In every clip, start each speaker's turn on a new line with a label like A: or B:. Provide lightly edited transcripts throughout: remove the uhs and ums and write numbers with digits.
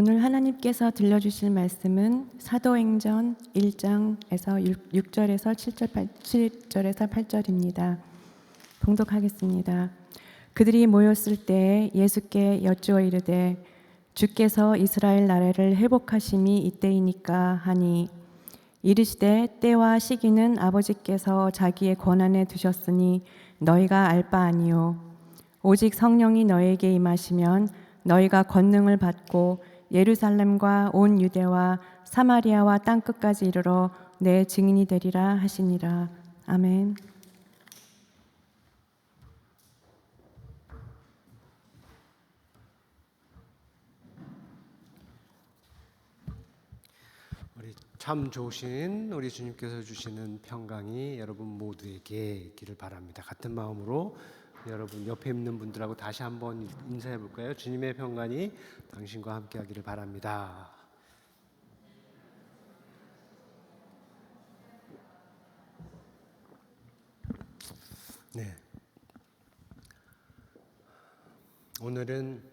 A: 오늘 하나님께서 들려주실 말씀은 사도행전 1장에서 6절에서 7절에서 8절입니다. 봉독하겠습니다. 그들이 모였을 때 예수께 여쭈어 이르되 주께서 이스라엘 나라를 회복하심이 이때이니까 하니 이르시되 때와 시기는 아버지께서 자기의 권한에 두셨으니 너희가 알 바 아니요 오직 성령이 너희에게 임하시면 너희가 권능을 받고 예루살렘과 온 유대와 사마리아와 땅끝까지 이르러 내 증인이 되리라 하시니라. 아멘.
B: 참 좋으신 우리 주님께서 주시는 평강이 여러분 모두에게 있기를 바랍니다. 같은 마음으로 여러분 옆에 있는 분들하고 다시 한번 인사해 볼까요? 주님의 평강이 당신과 함께 하기를 바랍니다. 네. 오늘은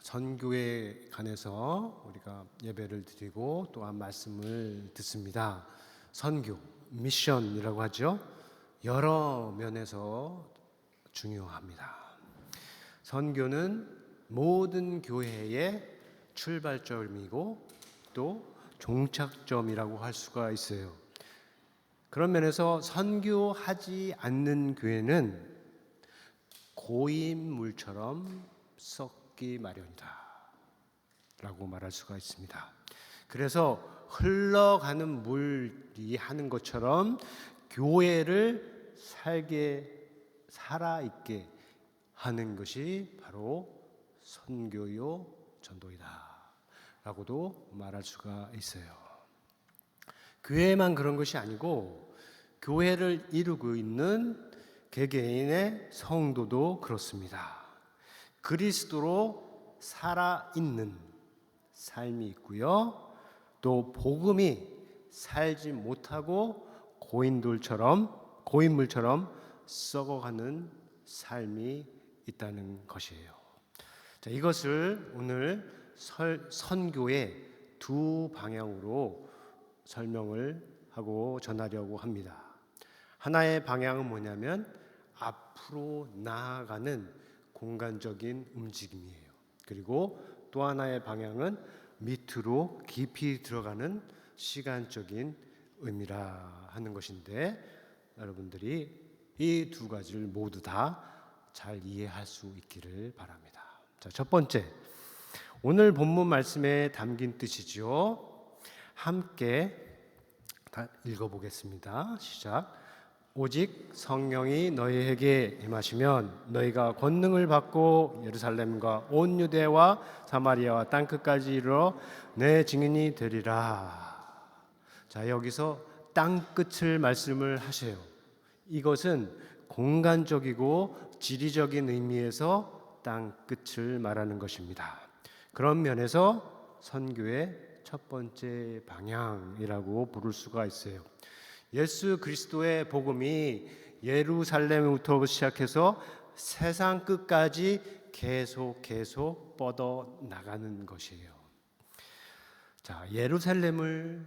B: 선교에 관해서 우리가 예배를 드리고 또한 말씀을 듣습니다. 선교, 미션이라고 하죠. 여러 면에서 중요합니다. 선교는 모든 교회의 출발점이고 또 종착점이라고 할 수가 있어요. 그런 면에서 선교하지 않는 교회는 고인물처럼 썩기 마련이다 라고 말할 수가 있습니다. 그래서 흘러가는 물이 하는 것처럼 교회를 살아있게 하는 것이 바로 선교요 전도이다 라고도 말할 수가 있어요. 교회만 그런 것이 아니고 교회를 이루고 있는 개개인의 성도도 그렇습니다. 그리스도로 살아있는 삶이 있고요. 또 복음이 살지 못하고 고인물처럼 썩어가는 삶이 있다는 것이에요. 자, 이것을 오늘 선교의 두 방향으로 설명을 하고 전하려고 합니다. 하나의 방향은 뭐냐면 앞으로 나아가는 공간적인 움직임이에요. 그리고 또 하나의 방향은 밑으로 깊이 들어가는 시간적인 의미라 하는 것인데 여러분들이 이 두 가지를 모두 다 잘 이해할 수 있기를 바랍니다. 자, 첫 번째, 오늘 본문 말씀에 담긴 뜻이죠. 함께 다 읽어보겠습니다. 시작. 오직 성령이 너희에게 임하시면 너희가 권능을 받고 예루살렘과 온 유대와 사마리아와 땅끝까지 이르러 내 증인이 되리라. 자, 여기서 땅끝을 말씀을 하세요. 이것은 공간적이고 지리적인 의미에서 땅끝을 말하는 것입니다. 그런 면에서 선교의 첫 번째 방향이라고 부를 수가 있어요. 예수 그리스도의 복음이 예루살렘부터 시작해서 세상 끝까지 계속 뻗어 나가는 것이에요. 자, 예루살렘을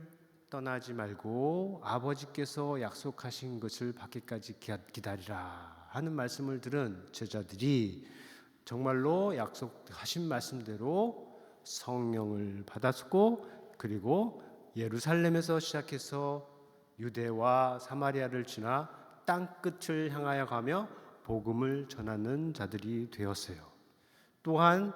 B: 떠나지 말고 아버지께서 약속하신 것을 받기까지 기다리라 하는 말씀을 들은 제자들이 정말로 약속하신 말씀대로 성령을 받았고 그리고 예루살렘에서 시작해서 유대와 사마리아를 지나 땅끝을 향하여 가며 복음을 전하는 자들이 되었어요. 또한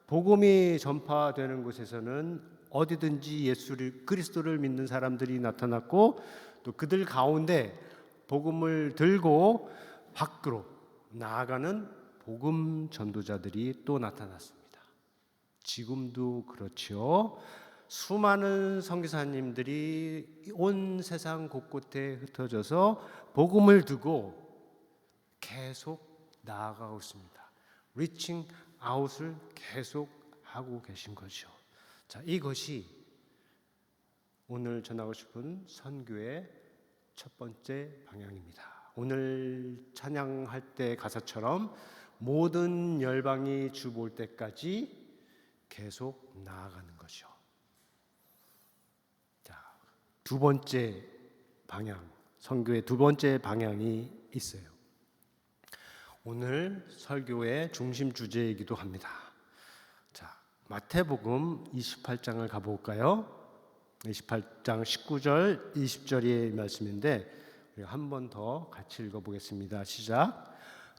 B: 복음이 전파되는 곳에서는 어디든지 예수 그리스도를 믿는 사람들이 나타났고 또 그들 가운데 복음을 들고 밖으로 나아가는 복음 전도자들이 또 나타났습니다. 지금도 그렇죠. 수많은 선교사님들이 온 세상 곳곳에 흩어져서 복음을 두고 계속 나아가고 있습니다. 리칭 아웃을 계속 하고 계신 거죠. 자, 이것이 오늘 전하고 싶은 선교의 첫 번째 방향입니다. 오늘 찬양할 때 가사처럼 모든 열방이 주 볼 때까지 계속 나아가는 거죠. 자, 두 번째 방향, 선교의 두 번째 방향이 있어요. 오늘 설교의 중심 주제이기도 합니다. 자, 마태복음 28장을 가볼까요? 28장 19절, 20절의 말씀인데 우리가 한 번 더 같이 읽어보겠습니다. 시작.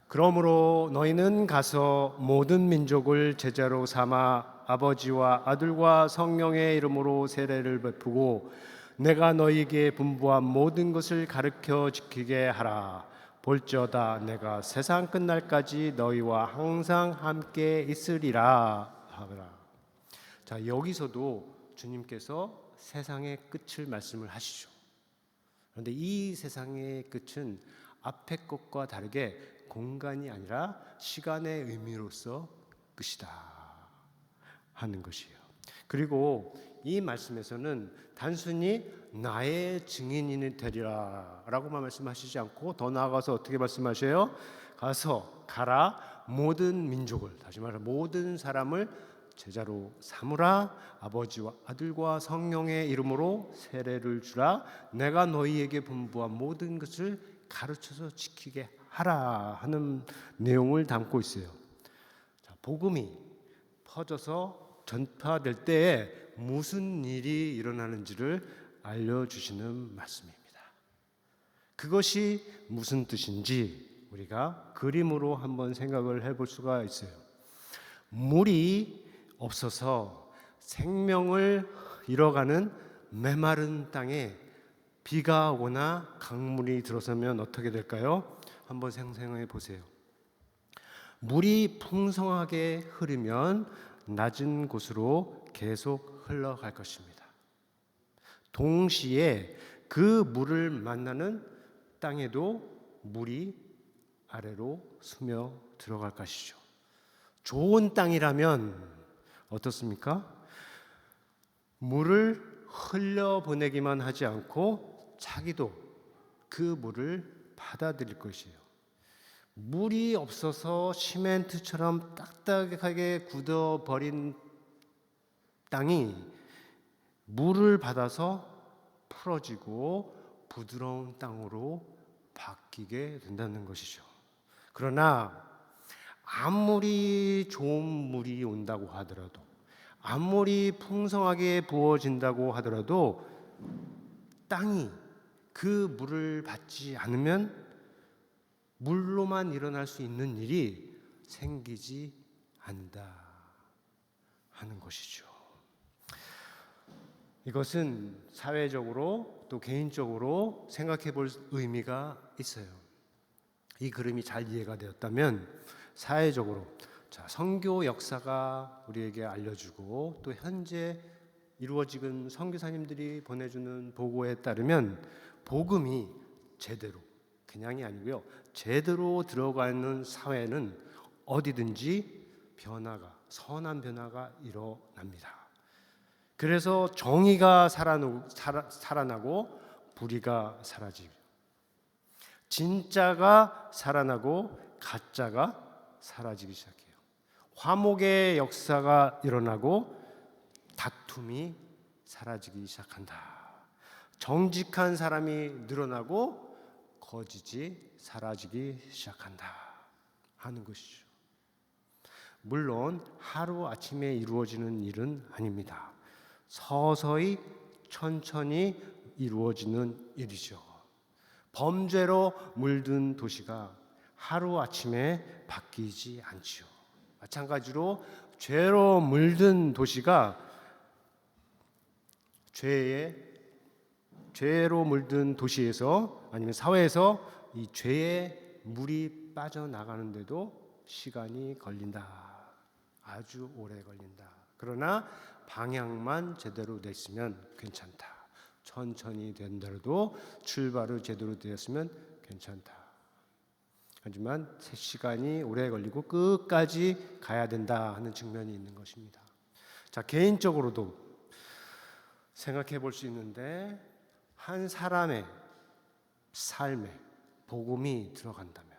B: 그러므로 너희는 가서 모든 민족을 제자로 삼아 아버지와 아들과 성령의 이름으로 세례를 베푸고 내가 너희에게 분부한 모든 것을 가르쳐 지키게 하라. 볼지어다 내가 세상 끝날까지 너희와 항상 함께 있으리라 하더라. 자, 여기서도 주님께서 세상의 끝을 말씀을 하시죠. 그런데 이 세상의 끝은 앞에 것과 다르게 공간이 아니라 시간의 의미로서 끝이다 하는 것이에요. 그리고 이 말씀에서는 단순히 나의 증인이 되리라 라고만 말씀하시지 않고 더 나아가서 어떻게 말씀하셔요? 가라 모든 민족을, 다시 말해 모든 사람을 제자로 삼으라. 아버지와 아들과 성령의 이름으로 세례를 주라. 내가 너희에게 분부한 모든 것을 가르쳐서 지키게 하라 하는 내용을 담고 있어요. 자, 복음이 퍼져서 전파될 때에 무슨 일이 일어나는지를 알려주시는 말씀입니다. 그것이 무슨 뜻인지 우리가 그림으로 한번 생각을 해볼 수가 있어요. 물이 없어서 생명을 잃어가는 메마른 땅에 비가 오거나 강물이 들어서면 어떻게 될까요? 한번 생각해 보세요. 물이 풍성하게 흐르면 낮은 곳으로 계속 흘러갈 것입니다. 동시에 그 물을 만나는 땅에도 물이 아래로 스며 들어갈 것이죠. 좋은 땅이라면 어떻습니까? 물을 흘려보내기만 하지 않고 자기도 그 물을 받아들일 것이에요. 물이 없어서 시멘트처럼 딱딱하게 굳어버린 땅이 물을 받아서 풀어지고 부드러운 땅으로 바뀌게 된다는 것이죠. 그러나 아무리 좋은 물이 온다고 하더라도, 아무리 풍성하게 부어진다고 하더라도 땅이 그 물을 받지 않으면 물로만 일어날 수 있는 일이 생기지 않는다 하는 것이죠. 이것은 사회적으로 또 개인적으로 생각해 볼 의미가 있어요. 이 그림이 잘 이해가 되었다면 사회적으로, 자, 선교 역사가 우리에게 알려주고 또 현재 이루어지는 선교사님들이 보내주는 보고에 따르면 복음이 제대로, 그냥이 아니고요, 제대로 들어가는 사회는 어디든지 변화가, 선한 변화가 일어납니다. 그래서 정의가 살아나고 불의가 사라지고, 진짜가 살아나고 가짜가 사라지기 시작해요. 화목의 역사가 일어나고 다툼이 사라지기 시작한다. 정직한 사람이 늘어나고 거짓이 사라지기 시작한다 하는 것이죠. 물론 하루아침에 이루어지는 일은 아닙니다. 서서히 천천히 이루어지는 일이죠. 범죄로 물든 도시가 하루아침에 바뀌지 않지요. 마찬가지로 죄로 물든 도시가 죄로 물든 도시에서 아니면 사회에서 이 죄의 물이 빠져나가는데도 시간이 걸린다. 아주 오래 걸린다. 그러나 방향만 제대로 됐으면 괜찮다. 천천히 된다도 출발을 제대로 되었으면 괜찮다. 하지만 시간이 오래 걸리고 끝까지 가야 된다 하는 측면이 있는 것입니다. 자, 개인적으로도 생각해 볼 수 있는데, 한 사람의 삶에 복음이 들어간다면,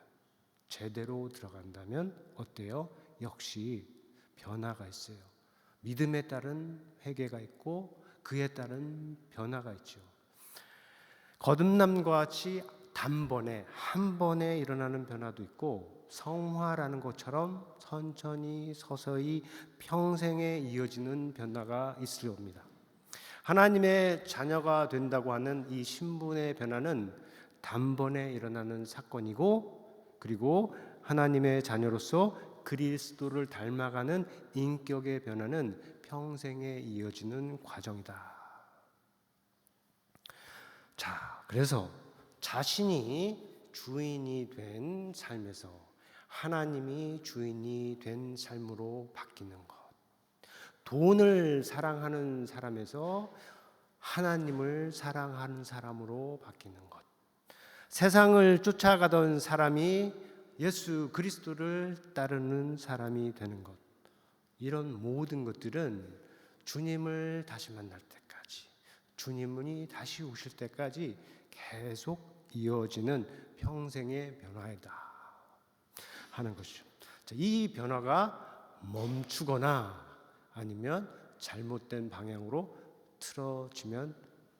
B: 제대로 들어간다면 어때요? 역시 변화가 있어요. 믿음에 따른 회개가 있고 그에 따른 변화가 있죠. 거듭남과 같이 단번에 한 번에 일어나는 변화도 있고 성화라는 것처럼 천천히 서서히 평생에 이어지는 변화가 있을 겁니다. 하나님의 자녀가 된다고 하는 이 신분의 변화는 단번에 일어나는 사건이고, 그리고 하나님의 자녀로서 그리스도를 닮아가는 인격의 변화는 평생에 이어지는 과정이다. 자, 그래서 자신이 주인이 된 삶에서 하나님이 주인이 된 삶으로 바뀌는 것, 돈을 사랑하는 사람에서 하나님을 사랑하는 사람으로 바뀌는 것, 세상을 쫓아가던 사람이 예수 그리스도를 따르는 사람이 되는 것, 이런 모든 것들은 주님을 다시 만날 때까지, 주님이 다시 오실 때까지 계속 이어지는 평생의 변화이다 하는 것이죠. 이 변화가 멈추거나 아니면 잘못된 방향으로 틀어지면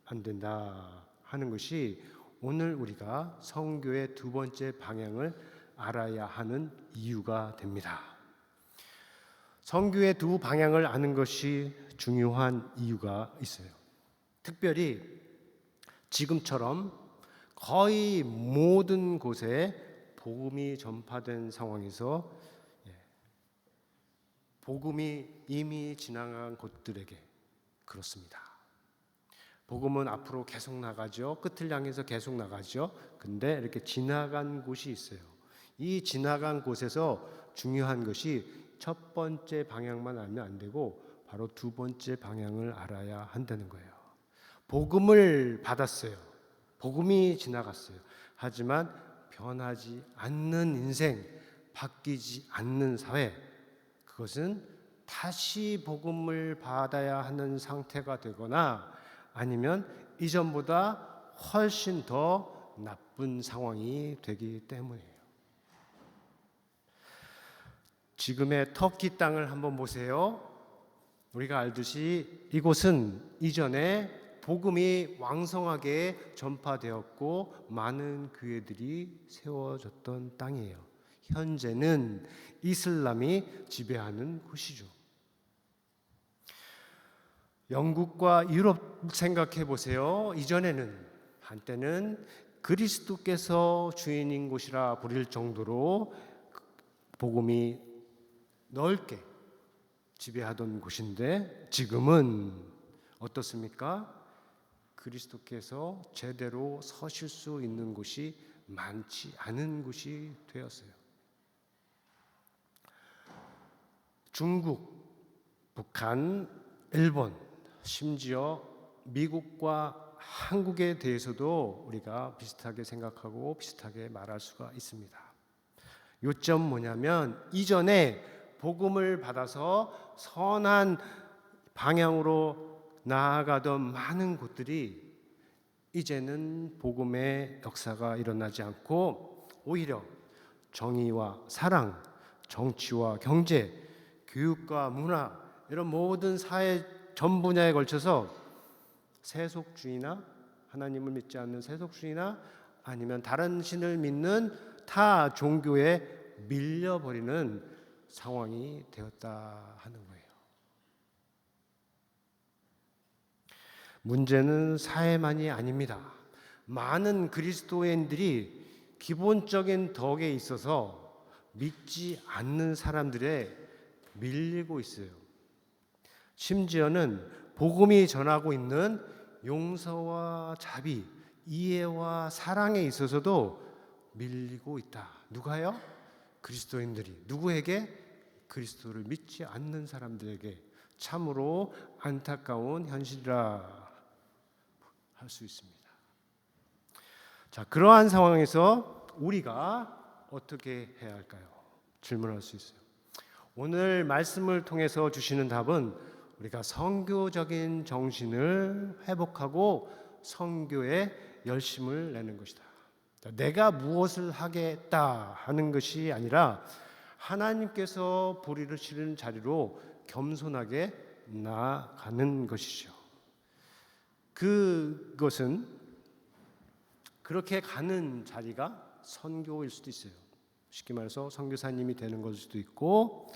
B: 안 된다 하는 것이 오늘 우리가 선교의 두 번째 방향을 알아야 하는 이유가 됩니다. 선교의 두 방향을 아는 것이 중요한 이유가 있어요. 특별히 지금처럼 거의 모든 곳에 복음이 전파된 상황에서 복음이 이미 지나간 곳들에게 그렇습니다. 복음은 앞으로 계속 나가죠. 끝을 향해서 계속 나가죠. 근데 이렇게 지나간 곳이 있어요. 이 지나간 곳에서 중요한 것이 첫 번째 방향만 알면 안 되고 바로 두 번째 방향을 알아야 한다는 거예요. 복음을 받았어요. 복음이 지나갔어요. 하지만 변하지 않는 인생, 바뀌지 않는 사회, 그것은 다시 복음을 받아야 하는 상태가 되거나 아니면 이전보다 훨씬 더 나쁜 상황이 되기 때문이에요. 지금의 터키 땅을 한번 보세요. 우리가 알듯이 이곳은 이전에 복음이 왕성하게 전파되었고 많은 교회들이 세워졌던 땅이에요. 현재는 이슬람이 지배하는 곳이죠. 영국과 유럽 생각해 보세요. 이전에는 한때는 그리스도께서 주인인 곳이라 부릴 정도로 복음이 넓게 지배하던 곳인데 지금은 어떻습니까? 그리스도께서 제대로 서실 수 있는 곳이 많지 않은 곳이 되었어요. 중국, 북한, 일본, 심지어 미국과 한국에 대해서도 우리가 비슷하게 생각하고 비슷하게 말할 수가 있습니다. 요점 뭐냐면 이전에 복음을 받아서 선한 방향으로 나아가던 많은 곳들이 이제는 복음의 역사가 일어나지 않고 오히려 정의와 사랑, 정치와 경제, 교육과 문화 이런 모든 사회 전 분야에 걸쳐서 세속주의나 하나님을 믿지 않는 세속주의나 아니면 다른 신을 믿는 타 종교에 밀려버리는 상황이 되었다 하는 거예요. 문제는 사회만이 아닙니다. 많은 그리스도인들이 기본적인 덕에 있어서 믿지 않는 사람들에 밀리고 있어요. 심지어는 복음이 전하고 있는 용서와 자비, 이해와 사랑에 있어서도 밀리고 있다. 누가요? 그리스도인들이. 누구에게? 그리스도를 믿지 않는 사람들에게. 참으로 안타까운 현실이라 할 수 있습니다. 자, 그러한 상황에서 우리가 어떻게 해야 할까요? 질문할 수 있어요. 오늘 말씀을 통해서 주시는 답은 우리가 선교적인 정신을 회복하고 선교에 열심을 내는 것이다. 내가 무엇을 하겠다 하는 것이 아니라 하나님께서 보리를 치는 자리로 겸손하게 나아가는 것이죠. 그것은 그렇게 가는 자리가 선교일 수도 있어요. 쉽게 말해서 선교사님이 되는 것일 수도 있고,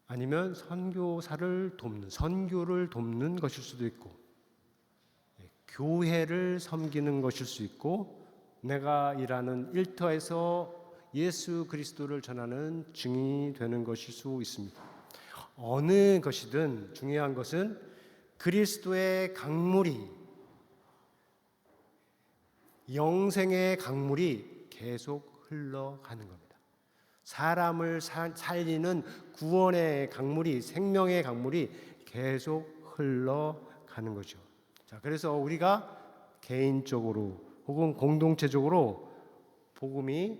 B: 아니면 선교사를 돕는, 선교를 돕는 것일 수도 있고, 교회를 섬기는 것일 수 있고, 내가 일하는 일터에서 예수 그리스도를 전하는 증인이 되는 것일 수 있습니다. 어느 것이든 중요한 것은 그리스도의 강물이, 영생의 강물이 계속 흘러가는 겁니다. 사람을 살리는 구원의 강물이, 생명의 강물이 계속 흘러가는 거죠. 자, 그래서 우리가 개인적으로 혹은 공동체적으로 복음이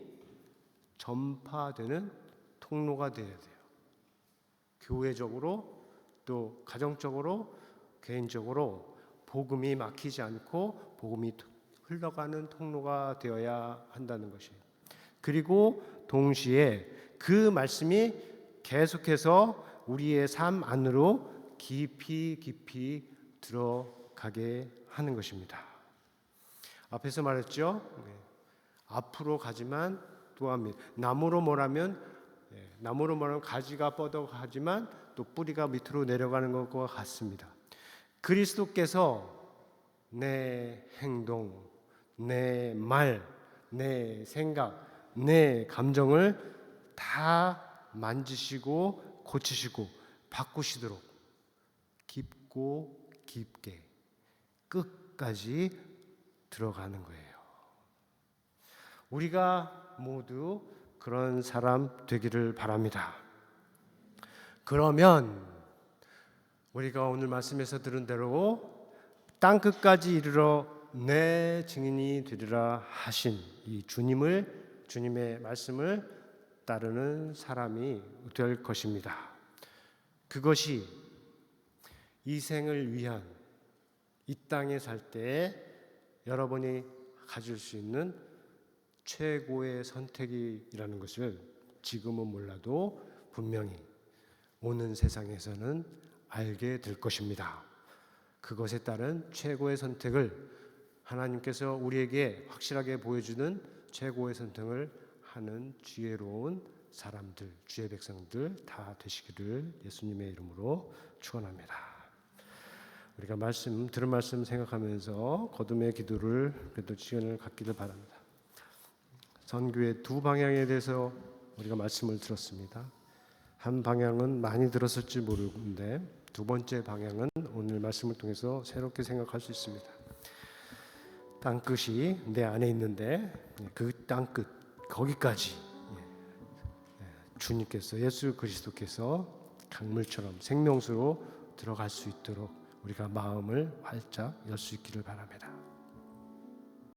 B: 전파되는 통로가 되어야 돼요. 교회적으로 또 가정적으로 개인적으로 복음이 막히지 않고 복음이 흘러가는 통로가 되어야 한다는 것이에요. 그리고 동시에 그 말씀이 계속해서 우리의 삶 안으로 깊이 들어가게 하는 것입니다. 앞에서 말했죠. 앞으로 가지만 또 합니다. 나무로 뭐라면 가지가 뻗어가지만 또 뿌리가 밑으로 내려가는 것과 같습니다. 그리스도께서 내 행동, 내 말, 내 생각, 내 감정을 다 만지시고 고치시고 바꾸시도록 깊고 깊게 끝까지 들어가는 거예요. 우리가 모두 그런 사람 되기를 바랍니다. 그러면 우리가 오늘 말씀에서 들은 대로 땅 끝까지 이르러 내 증인이 되리라 하신 이 주님의 말씀을 따르는 사람이 될 것입니다. 그것이 이 생을 위한 이 땅에 살 때 여러분이 가질 수 있는 최고의 선택이라는 것을 지금은 몰라도 분명히 오는 세상에서는 알게 될 것입니다. 그것에 따른 최고의 선택을 하나님께서 우리에게 확실하게 보여주는 최고의 선택을 하는 지혜로운 사람들, 주의 백성들 다 되시기를 예수님의 이름으로 축원합니다. 우리가 들은 말씀 생각하면서 거듭의 기도를 그래도 시간을 갖기를 바랍니다. 선교의 두 방향에 대해서 우리가 말씀을 들었습니다. 한 방향은 많이 들었을지 모르는데 두 번째 방향은 오늘 말씀을 통해서 새롭게 생각할 수 있습니다. 땅끝이 내 안에 있는데 그 땅끝 거기까지 주님께서, 예수 그리스도께서 강물처럼 생명수로 들어갈 수 있도록 우리가 마음을 활짝 열 수 있기를 바랍니다.